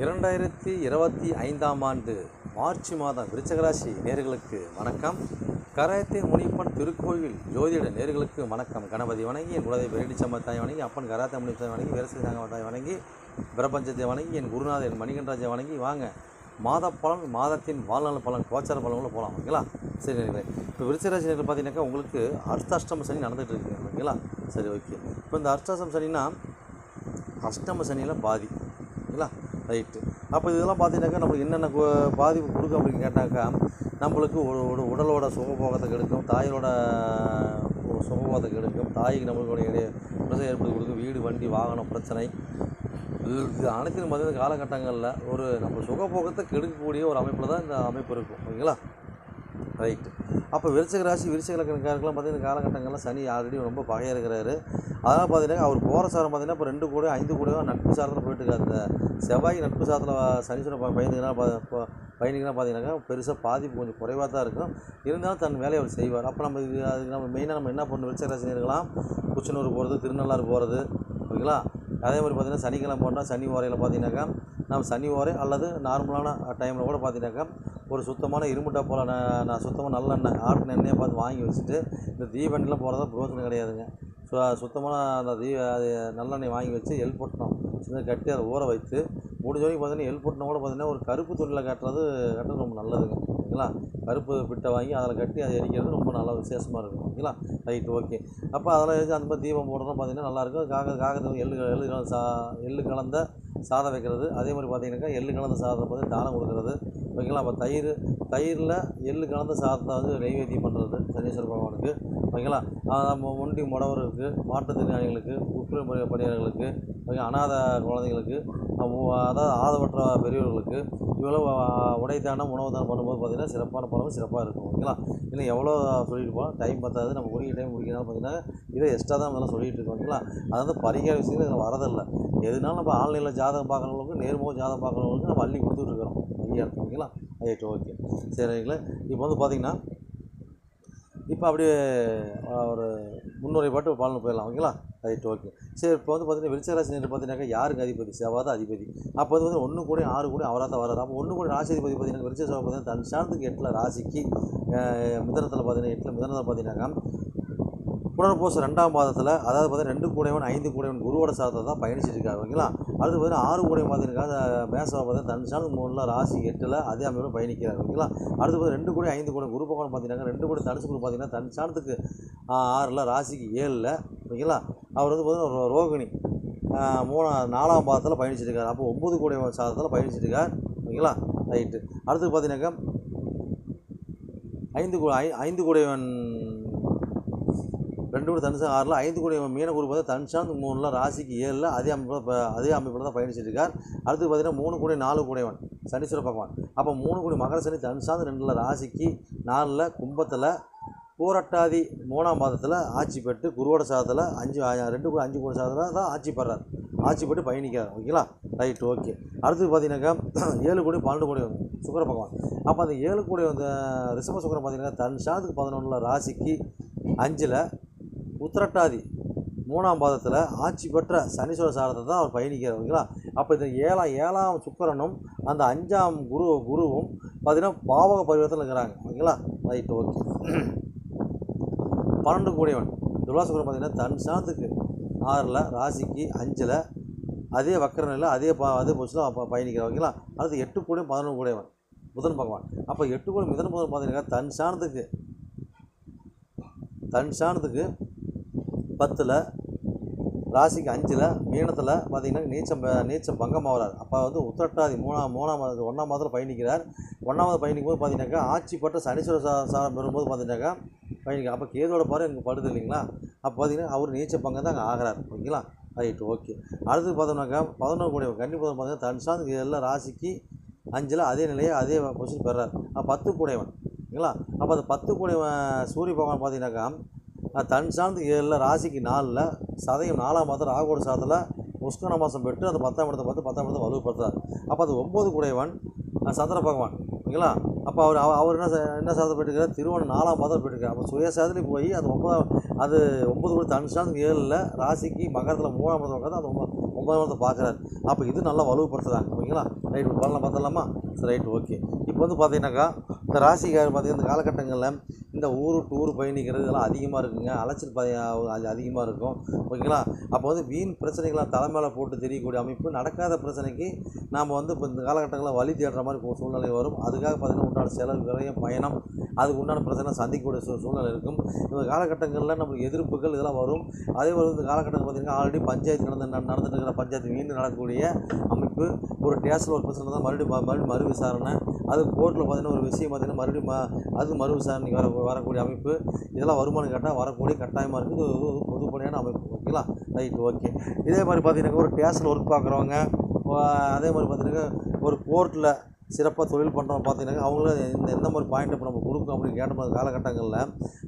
2025ஆம் ஆண்டு மார்ச் மாதம் விருச்சிகராசி நேயர்களுக்கு வணக்கம். கராத்தே முனிப்பன் திருக்கோயில் ஜோதிட நேயர்களுக்கு வணக்கம். கணபதி வணங்கி, என் குலதெய்வ வேடிச்சம்மா தாய் வணங்கி, அப்பன் கராத்தே முனிப்பன் வணங்கி, வீரசதி தாய் வணங்கி, பிரபஞ்சத்தை வணங்கி, என் குருநாதர் என் மணிகண்டராஜை வணங்கி வாங்க மாத பலன், மாதத்தின் வாழ்நாள் பலன், கோச்சார பலன்களை போகலாம். ஓகேங்களா? சரி நேர்களே, இப்போ விருச்சிகராசி நேர்கள் பார்த்தீங்கன்னாக்கா உங்களுக்கு அர்த்தாஷ்டம சனி நடந்துகிட்டு இருக்கு. ஓகேங்களா? சரி, ஓகே. இப்போ இந்த அர்த்தாஷ்டம சனின்னா அஷ்டம சனியில் பாதி. ஓகேங்களா? ரைட்டு. அப்போ இதெல்லாம் பார்த்தீங்கன்னாக்கா நம்மளுக்கு என்னென்ன பாதிப்பு கொடுக்கும் அப்படின்னு கேட்டாக்கா, நம்மளுக்கு உடலோட சுகபோகத்தை கெடுக்கும், தாயோட சுகபோகத்தை கெடுக்கும், தாய்க்கு நம்மளுடைய பிரச்சனை ஏற்படுத்தி கொடுக்கும், வீடு வண்டி வாகனம் பிரச்சனை, இது அனைத்தையும் பார்த்தீங்கன்னா காலகட்டங்களில் நம்ம சுகபோகத்தை கெடுக்கக்கூடிய ஒரு அமைப்பில் தான் இந்த அமைப்பு இருக்கும். ஓகேங்களா? ரைட்டு. அப்போ விருச்சிக ராசி விருச்சிக லக்னக்காரர்கள்லாம் பார்த்தீங்கன்னா காலகட்டங்களில் சனி ஆல்ரெடி ரொம்ப பகையாக இருக்கிறாரு. அதனால் பார்த்தீங்கன்னா அவர் போகிற சாரம் பார்த்தீங்கன்னா இப்போ 2 கூட 5 கூட நட்பு சாரத்தில் போயிட்டு இருக்காரு. இந்த செவ்வாய் நட்பு சாரத்தில் சனீஸ்வரன் பயணிங்கன்னா பார்த்தீங்கன்னாக்கா பெருசாக பாதிப்பு கொஞ்சம் குறைவாக தான் இருக்கும். இருந்தாலும் தன் வேலையை அவர் செய்வார். அப்போ அதுக்கு நம்ம மெயினாக என்ன பண்ணணும், விருச்சிக ராசி இருக்கலாம், குச்சனூர் போகிறது, திருநள்ளாறு போகிறது. ஓகேங்களா? அதே மாதிரி பார்த்திங்கன்னா சனிக்கிழமை போனால் சனி ஓரையில் பார்த்தீங்கன்னாக்கா நம்ம சனி ஓரை அல்லது நார்மலான டைமில் கூட பார்த்தீங்கன்னாக்கா ஒரு சுத்தமான இரும்பு டப்பாவில் நான் சுத்தமாக நல்லெண்ணெய் ஆட்டு எண்ணெயை பார்த்து வாங்கி வச்சுட்டு, இந்த தீவண்டிலாம் போகிறதா பிரோஜனம் கிடையாதுங்க. சுத்தமான அந்த அது நல்லெண்ணெய் வாங்கி வச்சு எல்பொட்டணும் சின்ன கட்டி அதை ஊற வைத்து முடிஞ்ச வரைக்கும் பார்த்தீங்கன்னா எல்பொட்டணும் கூட பார்த்தீங்கன்னா ஒரு கருப்பு துணியில் கட்டுறது ரொம்ப நல்லதுங்க. ஓகேங்களா? கருப்பு பிட்டை வாங்கி அதில் கட்டி அதை எரிக்கிறது ரொம்ப நல்ல விசேஷமாக இருக்கும். ஓகேங்களா? Right, okay. அப்போ அதெல்லாம் வச்சு அந்த மாதிரி தீபம் போடுறதும் பார்த்தீங்கன்னா நல்லாயிருக்கும். காகத்துக்கு எள்ளு கலந்த சாதம் வைக்கிறது. அதே மாதிரி பார்த்தீங்கன்னாக்கா எள்ளு கலந்த சாதத்தை பார்த்து தானம் கொடுக்குறது. ஓகேங்களா? அப்போ தயிரில் எள்ளு கலந்த சாதத்தை வந்து நெய்வேத்தியம் பண்ணுறது சனீஸ்வர பகவானுக்கு. ஓகேங்களா? முண்டி முடவர்களுக்கு, மாற்றுத்திறனாளிகளுக்கு, உட்புற பணியாளர்களுக்கு, அநாத குழந்தைங்களுக்கு, அதாவது ஆதவற்ற பெரியவர்களுக்கு இவ்வளோ உடைத்தானம் உணவு தானம் பண்ணும்போது பார்த்திங்கன்னா சிறப்பான பலன் சிறப்பாக இருக்கும். ஓகேங்களா? இன்னும் எவ்வளோ சொல்லிட்டு போகலாம், டைம் பத்தாது. நம்ம குறிக்க டைம் முடிக்கிறனால பார்த்திங்கன்னா இதை எக்ஸ்ட்ரா தான் நம்ம சொல்லிகிட்டு இருக்கோம். ஓகேங்களா? அதாவது பரிகார விஷயங்கள் இதில் வரதில்லை. எதுனாலும் நம்ம ஆன்லைனில் ஜாதகம் பார்க்குறவங்களுக்கு, நேர்முக ஜாதகம் பார்க்குறவங்களுக்கு நம்ம அள்ளி கொடுத்துட்ருக்குறோம். ஐயா, ஓகேங்களா? Right, okay. சரிங்களா? இப்போ வந்து பார்த்திங்கன்னா இப்போ அப்படியே ஒரு முன்னுரை பாட்டு பலன் போயிடலாம். ஓகேங்களா? Right, okay. சரி, இப்போ வந்து பார்த்தீங்கன்னா விருச்சிக ராசி நேரம் பார்த்தீங்கன்னாக்கா யாருக்கு அதிபதி? செவ்வாய் தான் அதிபதி. அப்போ வந்து 1 கூட 6 கூட அவராக தான் வராது. அப்போ 1 கூட ராசி அதிபதி பார்த்தீங்கன்னா விருச்சிக செவ்வாய் பார்த்தீங்கன்னா தன் சார்ந்துக்கு 8 ராசிக்கு மிதனத்தில் பார்த்தீங்கன்னா 8 மிதனத்தில் பார்த்தீங்கன்னாக்கா புனர்பூச 2ஆம் பாதத்தில், அதாவது பார்த்தீங்கன்னா 2 கூடையவன் 5 கூடையவன் குருவோட சாரத்தை தான் பயணிச்சுட்டு இருக்காரு. ஓகேங்களா? அடுத்து பார்த்தீங்கன்னா 6 கூடையவன் பார்த்தீங்கன்னா மேசவை பார்த்தீங்கன்னா தன் சார்ந்து 3 ராசி 8 அதே அமைப்பில் பயணிக்கிறார். ஓகேங்களா? அடுத்து பார்த்தீங்கன்னா 2 கூட 5 கூட குரு பகவான் பார்த்தீங்கன்னா 2 கூட தனுசு குரு பார்த்தீங்கன்னா தன் சார்ந்துக்கு 6 ராசிக்கு 7. ஓகேங்களா? அவர் வந்து பார்த்தீங்கன்னா ரோகிணி 4ஆம் பாதத்தில் பயணிச்சுட்டு இருக்கார். அப்போ 9 கூடையவன் சாதத்தில் பயணிச்சுட்டு இருக்கார். ஓகேங்களா? ரைட்டு. அடுத்து பார்த்தீங்கன்னாக்கா 5 கூடையவன் 2 கூட தனுசு 6 5 கூட மீன குரு பார்த்தா தனுசாந்து 3 ராசிக்கு 7 அதே அமைப்பில் தான் பயணிச்சுட்டு இருக்கார். அடுத்து பார்த்தீங்கன்னா 3 கூட 4 கூடையவன் சனீஸ்வர பகவான். அப்போ 3 கூட மகர சனி தனுசாந்து 2 ராசிக்கு 4 கும்பத்தில் பூரட்டாதி 3ஆம் பாதத்தில் ஆட்சி பெற்று குருவோட சாதத்தில் 2 கூட 5 கூட சாதத்தில் தான் ஆட்சி பெறார். ஆட்சி பெற்று பயணிக்கிறார். ஓகேங்களா? Right, okay. அடுத்து பார்த்தீங்கன்னாக்கா 7 கூட 12 கூட சுக்கர பகவான். அப்போ அந்த 7 கூட வந்து ரிஷப சுக்கரம் பார்த்தீங்கன்னா தன் சாதத்துக்கு 11 ராசிக்கு 5 உத்திரட்டாதி 3ஆம் பாதத்தில் ஆட்சி பெற்ற சனீஸ்வர சாரத்தை தான் அவர் பயணிக்கிறார். ஓகேங்களா? அப்போ இந்த 7ஆம் சுக்கரனும் அந்த 5ஆம் குருவும் பார்த்தீங்கன்னா பாவக பரிவர்த்தனை இருக்கிறாங்க. ஓகேங்களா? Right, okay. 12 கூடையவன் துலா சுக்கரன் பார்த்தீங்கன்னா தன் சாதத்துக்கு 6 ராசிக்கு 5 அதே வக்கர நிலை அதே பொசிஷனில் பயணிக்கிறார். ஓகேங்களா? அடுத்து 8 கூடையும் 11 கூடையவன் புதன் பகவான். அப்போ 8 கூட மிதன் புதன் பார்த்தீங்கன்னா தன் சாணத்துக்கு 10 ராசிக்கு 5 மீனத்தில் பார்த்தீங்கன்னா நீச்சம் பங்கம் ஆகிறார். அப்போ வந்து உத்திரட்டாதி 1ஆம் மாதத்தில் பயணிக்கிறார். 1ஆவது பயணிக்கும் போது பார்த்தீங்கன்னாக்கா ஆட்சி பெற்ற சனீஸ்வர சாரம் பெறும்போது பார்த்தீங்கன்னாக்கா பயணிக்க. அப்போ கேதோட பாரு இங்கே படுது இல்லைங்களா? அப்போ பார்த்தீங்கன்னா அவர் நீச்ச பங்கம் தான் அங்கே ஆகிறார். ஓகேங்களா? Right, okay. அடுத்து பார்த்தோம்னாக்கா 11 கூட கன்னி புதன் பார்த்தீங்கன்னா தன் சார்ந்து 7 ராசிக்கு 5 அதே நிலையை அதே பொசிஷன் பெறார். 10 கூடையவன். ஓகேங்களா? அப்போ அந்த 10 கூடையவன் சூரிய பகவான் பார்த்தீங்கன்னாக்கா தன் சார்ந்து 7 ராசிக்கு 4 சதயம் 4ஆம் மாதம் ராகுவோட சாதத்தில் உஸ்கன மாதம் பெற்று அந்த 10ஆம் இடத்தை பார்த்து 10ஆம் இடத்தை வலுப்படுத்துறார். அப்போ அது 9 கூடையவன் சந்திர பகவான். ஓகேங்களா? அப்போ அவர் என்ன சாதத்தை போயிட்டுருக்கார்? திருவண்ண 4ஆம் பாதத்தில் போயிட்டுருக்கார். அப்போ சுயசாதத்துலேயும் போய் அது 9 கூட தன் சார்ந்து 7 ராசிக்கு மகரத்தில் 3ஆம் இடத்துல உட்காந்து அந்த வருமானத்தை பார்க்குறாரு. அப்போ இது நல்லா வலுப்படுத்துகிறாங்க. ஓகேங்களா? ரைட் பலனை பார்த்துடலாமா? சரி, ரைட், ஓகே. இப்போ வந்து பார்த்தீங்கன்னாக்கா இந்த ராசிக்காரர் பார்த்தீங்கன்னா இந்த காலகட்டங்களில் இந்த ஊர் டூர் பயணிக்கிறது இதெல்லாம் அதிகமாக இருக்குங்க. அலைச்சல் அது அதிகமாக இருக்கும். ஓகேங்களா? அப்போ வந்து வீண் பிரச்சனைகளை தலைமையில போட்டு தெரியக்கூடிய அமைப்பு, நடக்காத பிரச்சனைக்கு நாம் வந்து இப்போ இந்த காலகட்டங்களில் வழி தேடுற மாதிரி சூழ்நிலை வரும். அதுக்காக பார்த்தீங்கன்னா உண்டான செலவு, விரயம், பயணம், அதுக்கு உண்டான பிரச்சனை சந்திக்கக்கூடிய சூழ்நிலை இருக்கும். இந்த காலகட்டங்களில் நம்மளுக்கு எதிர்ப்புகள் இதெல்லாம் வரும். அதே மாதிரி இந்த காலகட்டத்தில் பார்த்திங்கன்னா ஆல்ரெடி பஞ்சாயத்து நடந்துட்டு இருக்கிற பஞ்சாயத்து மீண்டும் நடக்கக்கூடிய அமைப்பு. ஒரு டேஸில் ஒரு பிரச்சனை தான் மறுபடியும் மறு விசாரணை, அது கோர்ட்டில் பார்த்திங்கன்னா ஒரு விஷயம் பார்த்திங்கன்னா மறுபடியும் அது மறு விசாரணைக்கு வரக்கூடிய அமைப்பு. இதெல்லாம் வருமானம் கேட்டால் வரக்கூடிய கட்டாயமாக இருக்குது. இது பொதுப்படையான அமைப்பு. ஓகேங்களா? Right, okay. இதே மாதிரி பார்த்திங்கனாக்கா ஒரு டேஸில் ஒர்க் பார்க்குறவங்க, அதே மாதிரி பார்த்திங்கனாக்கா ஒரு கோர்ட்டில் சிறப்பாக தொழில் பண்ணுறவங்க பார்த்திங்கனாக்கா அவங்களும் எந்த மாதிரி பாயிண்ட் இப்போ நம்ம கொடுக்கும் அப்படின்னு கேட்ட காலகட்டங்களில்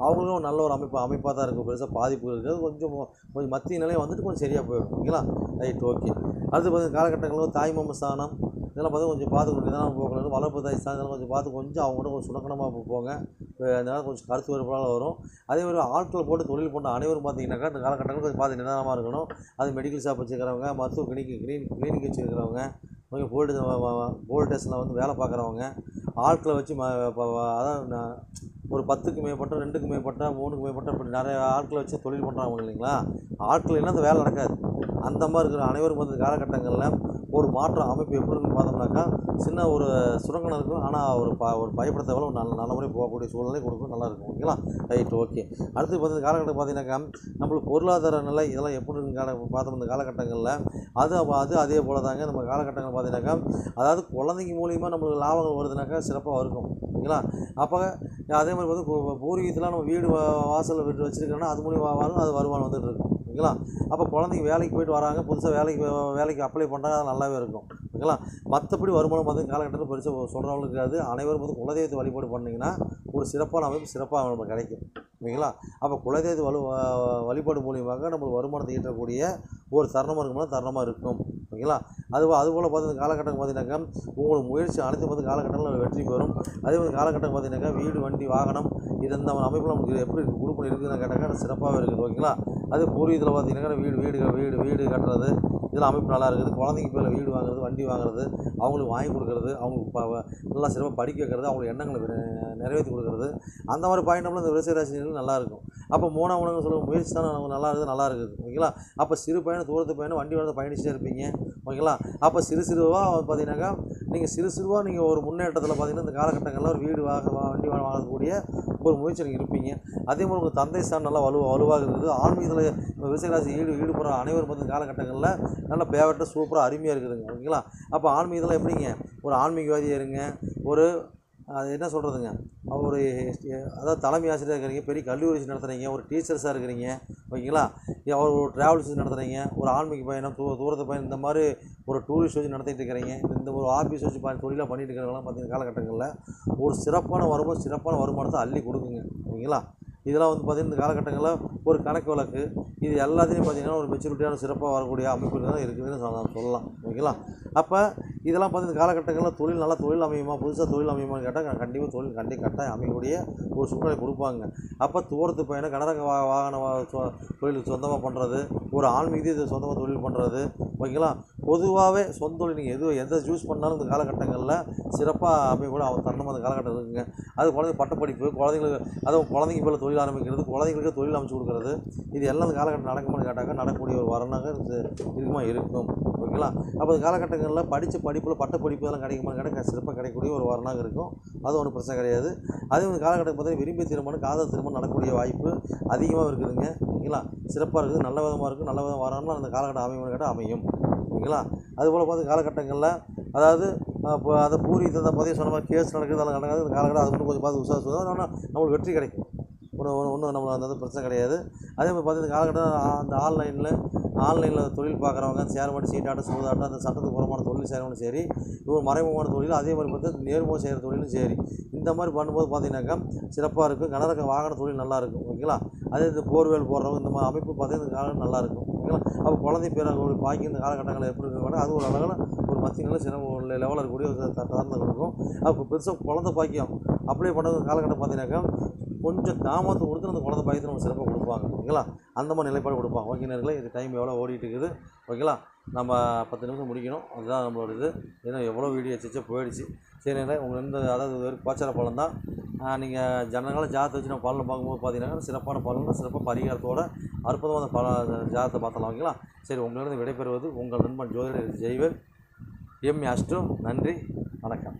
அவங்களும் நல்ல ஒரு அமைப்பாக தான் இருக்கும். பெருசாக பாதிப்பு இருக்குது. கொஞ்சம் மத்திய நிலையம் வந்துட்டு கொஞ்சம் சரியாக போயிடும். ஓகேங்களா? Right, okay. அடுத்து பார்த்திங்கன்னா காலகட்டங்களில் தாய்மாம ஸ்தானம் இதெல்லாம் பார்த்து கொஞ்சம் பார்த்து நிதானம் போகக்கூடாது. வளர்ப்பு தாய் ஸ்தானம் இதெல்லாம் கொஞ்சம் பார்த்து கொஞ்சம் அவங்க கூட கொஞ்சம் சுணக்கணமாக போங்க. அதனால் கொஞ்சம் கருத்து வேறுபாடால் வரும். அதே மாதிரி ஆட்களை போட்டு தொழில் பண்ணுற அனைவரும் பார்த்திங்கனாக்கா இந்த காலகட்டங்களில் கொஞ்சம் பார்த்து நிதானமாக இருக்கணும். அது மெடிக்கல் ஷாப் வச்சுருக்கிறவங்க, மருத்துவ கிளினிக் வச்சுருக்கிறவங்க, கொஞ்சம் போலீஸ் ஸ்டேஷனில் வந்து வேலை பார்க்குறவங்க, ஆட்களை வச்சு அதான் ஒரு 10க்கு மேற்பட்ட, 2க்கு மேற்பட்ட, 3க்கு மேற்பட்ட இப்படி நிறைய ஆட்களை வச்சு தொழில் பண்ணுறாங்க இல்லைங்களா? ஆட்கள் இல்லைன்னா அந்த வேலை நடக்காது. அந்த மாதிரி இருக்கிற அனைவரும் வந்து காலகட்டங்களில் ஒரு மாற்றம் அமைப்பு எப்படி இருக்குன்னு பார்த்தோம்னாக்கா சின்ன ஒரு சுரங்கனம் இருக்கும். ஆனால் ஒரு பயப்பட தேவை ஒரு நல்ல முறையாக போகக்கூடிய சூழ்நிலை கொடுக்கும். நல்லாயிருக்கும். ஓகேங்களா? Right, okay. அடுத்து பார்த்து காலகட்டம் பார்த்தீங்கன்னாக்கா நம்மளுக்கு பொருளாதார நிலை இதெல்லாம் எப்படி இருக்குன்னு பார்த்தோம் இந்த காலகட்டங்களில். அது அதே போல் தாங்க நம்ம காலகட்டங்கள் பார்த்தீங்கன்னாக்கா அதாவது குழந்தைங்க மூலிமா நம்மளுக்கு லாபங்கள் வருதுனாக்கா சிறப்பாக இருக்கும். ஓகேங்களா? அப்போ அதே மாதிரி வந்து பூர்வீகத்தில் நம்ம வீடு வாசலில் விட்டு வச்சுருக்கோன்னா அது மூலிமா வரும், அது வருமானம் வந்துட்டு இருக்கும். ஓகேங்களா? அப்போ குழந்தைங்க வேலைக்கு போய்ட்டு வராங்க, புதுசாக வேலைக்கு அப்ளை பண்ணுறாங்க, அது நல்லாவே இருக்கும். ஓகேங்களா? மற்றபடி வருமானம் பார்த்து காலகட்டத்தில் பெருசாக சொல்கிறவங்களுக்கு இருக்காது. அனைவரும் வந்து குலதெய்வத்தை வழிபாடு பண்ணிங்கன்னா ஒரு சிறப்பான அமைப்பு சிறப்பாக நம்மளுக்கு கிடைக்கும். ஓகேங்களா? அப்போ குலதெய்வத்தை வழிபாடு மூலியமாக நம்மளுக்கு வருமானத்தை ஈட்டக்கூடிய ஒரு தருணமாக இருக்கும்போது தருணமாக இருக்கும். ஓகேங்களா? அதுபோல் பார்த்து காலகட்டம் பார்த்தீங்கன்னாக்கா உங்களுக்கு முயற்சி அனைத்து பார்த்து காலகட்டங்களில் வெற்றி பெறும். அதே மாதிரி காலகட்டம் பார்த்தீங்கன்னாக்கா வீடு, வண்டி, வாகனம் இது இந்த அமைப்பில் நமக்கு எப்படி குரூப் இருக்குதுன்னு கேட்டாக்கா சிறப்பாகவே இருக்குது. ஓகேங்களா? அதே பூர்வீகத்தில் பார்த்தீங்கன்னாக்கா வீடு கட்டுறது இதெல்லாம் அமைப்பு நல்லா இருக்குது. குழந்தைங்க பேரில் வீடு வாங்குறது, வண்டி வாங்குறது, அவங்களுக்கு வாங்கி கொடுக்குறது, அவங்களுக்கு நல்லா சிறப்பாக படிக்க வைக்கிறது, அவங்களுக்கு எண்ணங்களை நிறைவேற்றி கொடுக்குறது, அந்த மாதிரி பாயிண்டப்பில் இந்த விவசாய ராசிகள் நல்லாயிருக்கும். அப்போ 3ஆம் உலகம் சொல்லுங்கள் முயற்சி தான் நமக்கு நல்லா இருக்குது. ஓகேங்களா? அப்போ சிறு பயணம், தூரத்து பயணம், வண்டி வந்து பயணிச்சுட்டே இருப்பீங்க. ஓகேங்களா? அப்போ சிறுவாக பார்த்தீங்கன்னாக்கா சிறுவாக நீங்கள் ஒரு முன்னேற்றத்தில் பார்த்தீங்கன்னா இந்த காலகட்டங்களில் ஒரு வீடு வண்டி வாங்கக்கூடிய ஒரு முயற்சி நீங்கள் இருப்பீங்க. அதே மாதிரி உங்கள் தந்தை ஸ்தானம் நல்லா வலுவாக இருக்குது. ஆன்மீகத்தில் விவசாய ராசி ஈடுபடுற அனைவரும் பார்த்து காலகட்டங்களில் நல்லா பேவட்டாக சூப்பராக அருமையாக இருக்குதுங்க. ஓகேங்களா? அப்போ ஆன்மீகத்தில் எப்படிங்க ஒரு ஆன்மீகவாதியாக இருங்க, ஒரு அது என்ன சொல்கிறதுங்க, ஒரு அதாவது தலைமை ஆசிரியராக இருக்கிறீங்க, பெரிய கல்லூரி நடத்துகிறீங்க, ஒரு டீச்சர்ஸாக இருக்கிறீங்க. ஓகேங்களா? ஒரு ட்ராவல்ஸ் நடத்துகிறீங்க, ஒரு ஆன்மீக பயணம், தூரத்து பயணம், இந்த மாதிரி ஒரு டூரிஸ்ட் வச்சு நடத்திட்டு இருக்கிறீங்க, இந்த ஒரு ஆஃபீஸ் வச்சு தொழிலாக பண்ணிட்டு இருக்கிறவங்களாம் பார்த்தீங்கன்னா காலகட்டங்களில் ஒரு சிறப்பான வருமானத்தை அள்ளி கொடுக்குங்க. ஓகேங்களா? இதெல்லாம் வந்து பார்த்திங்கன்னா இந்த காலகட்டங்களில் ஒரு கணக்கு வழக்கு இது எல்லாத்தையும் பார்த்திங்கன்னா ஒரு மெச்சூரிட்டியான சிறப்பாக வரக்கூடிய அமைப்பு தான் இருக்குதுன்னு சொல்லலாம். ஓகேங்களா? அப்போ இதெல்லாம் பார்த்து இந்த காலகட்டங்களில் நல்ல தொழில் அமையுமா, புதுசாக தொழில் அமையுமான்னு கேட்டால் கண்டிப்பாக கட்டாயம் அமையக்கூடிய ஒரு சூழ்நிலை கொடுப்பாங்க. அப்போ தூரத்து பயணம், கனரக வாகன தொழில் சொந்தமாக பண்ணுறது, ஒரு ஆன்மீகத்தை சொந்தமாக தொழில் பண்ணுறது. ஓகேங்களா? பொதுவாகவே சொந்த தொழில் நீங்கள் எதை சூஸ் பண்ணாலும் இந்த காலகட்டங்களில் சிறப்பாக அமையக்கூட அவங்க தருணமாக அந்த காலகட்டம் இருக்குங்க. அது குழந்தைங்க பட்டப்படிப்பு, குழந்தைங்க பேரில் தொழில் ஆரம்பிக்கிறது, குழந்தைங்களுக்கு தொழில் அமைச்சு கொடுக்குறது, இது எல்லாம் அந்த காலகட்டம் நடக்குமான்னு கேட்டாக்க நடக்கக்கூடிய ஒரு வரனாக இருக்கும். ஓகேங்களா? அப்போ இந்த காலகட்டங்களில் படித்த படிப்பில் பட்டப்படிப்பு இதெல்லாம் கிடைக்குமான்னு கேட்டால் சிறப்பாக கிடைக்கக்கூடிய ஒரு வரனாக இருக்கும். அது ஒன்றும் பிரச்சனை கிடையாது. அதே வந்து காலகட்டம் பார்த்தீங்கன்னா விரும்பிய திருமணம், காதல் திருமணம் நடக்கக்கூடிய வாய்ப்பு அதிகமாக இருக்குதுங்க. ஓகேங்களா? சிறப்பாக இருக்குது, நல்ல விதமாக இருக்குது. நல்ல விதம் வரணும்னா அந்த காலகட்டம் அமையும்னு கேட்டால் அமையும். ஓகேங்களா? அதுபோல் பார்த்து காலகட்டங்களில் அதாவது இப்போ அதை பூர்வீகத்தை பற்றி சொன்ன மாதிரி கேஸ் நடக்குது, அதெல்லாம் நடக்காது. இந்த காலகட்டம் அது மட்டும் கொஞ்சம் பார்த்து விசாரிச்சு ஆனால் நம்மளுக்கு வெற்றி கிடைக்கும். ஒன்றும் நம்மளுக்கு அந்த பிரச்சனை கிடையாது. அதே மாதிரி பார்த்து இந்த காலகட்டம் அந்த ஆன்லைனில் தொழில் பார்க்குறவங்க ஷேர் மார்க்கெட், சீட்டாட்டம், சூதாட்டம், அந்த சட்டத்துக்கு புறமான தொழில் செய்கிறவங்களும் சரி, ஒரு மறைமுகமான தொழில், அதே மாதிரி பார்த்து நேர்முகம் செய்கிற தொழிலும் சரி, இந்த மாதிரி பண்ணும்போது பார்த்தீங்கன்னாக்கா சிறப்பாக இருக்கும். கனரக வாகன தொழில் நல்லாயிருக்கும். ஓகேங்களா? அதே இந்த போர்வேல் போடுறவங்க இந்த மாதிரி அமைப்பு பார்த்தீங்கன்னா இந்த காலகட்டம் நல்லாயிருக்கும். ஓகேங்களா? அப்போ குழந்தை பேரங்களுடைய பாக்கி இந்த காலகட்டங்களில் எப்படி இருக்குன்னா அது ஒரு அழகான ஒரு மத்திய நிலை சிறப்பு லெவலில் இருக்கக்கூடிய ஒரு தரத்தை கொடுக்கும். அப்போ பெருசாக குழந்தை பாக்கியம் அப்ளை பண்ணுற காலகட்டம் பார்த்தீங்கன்னாக்கா கொஞ்சம் தாமதத்தை கொடுத்து அந்த குழந்தை பாக்கியத்தை நம்ம சிறப்பாக கொடுப்பாங்க. ஓகேங்களா? அந்த மாதிரி நிலைப்பாடு கொடுப்பாங்க. ஓகே நேயர்களே, இது டைம் எவ்வளோ ஓடிட்டு இருக்குது. ஓகேங்களா? நம்ம 10 நிமிஷம் முடிக்கணும். அதுதான் நம்மளோட இது. ஏன்னா எவ்வளோ வீடியோ எச்சா போயிடுச்சு. சரி நேயர்களே, உங்கள் இந்த அதாவது வெறும் கோச்சார பலன் தான். நீங்கள் ஜனகால ஜாதகத்தை வச்சு நம்ம பலனை பார்க்கும்போது பார்த்தீங்கன்னா சிறப்பான பலன், சிறப்பாக பரிகாரத்தோட அற்புதமான ஜாதகத்தை பார்த்தலாம். ஓகேங்களா? சரி, உங்களிடம் விடைபெறுவது உங்கள் நண்பன் ஜோதிடர் ஜெய்வேல் எம் ஆஸ்ட்ரோ. நன்றி, வணக்கம்.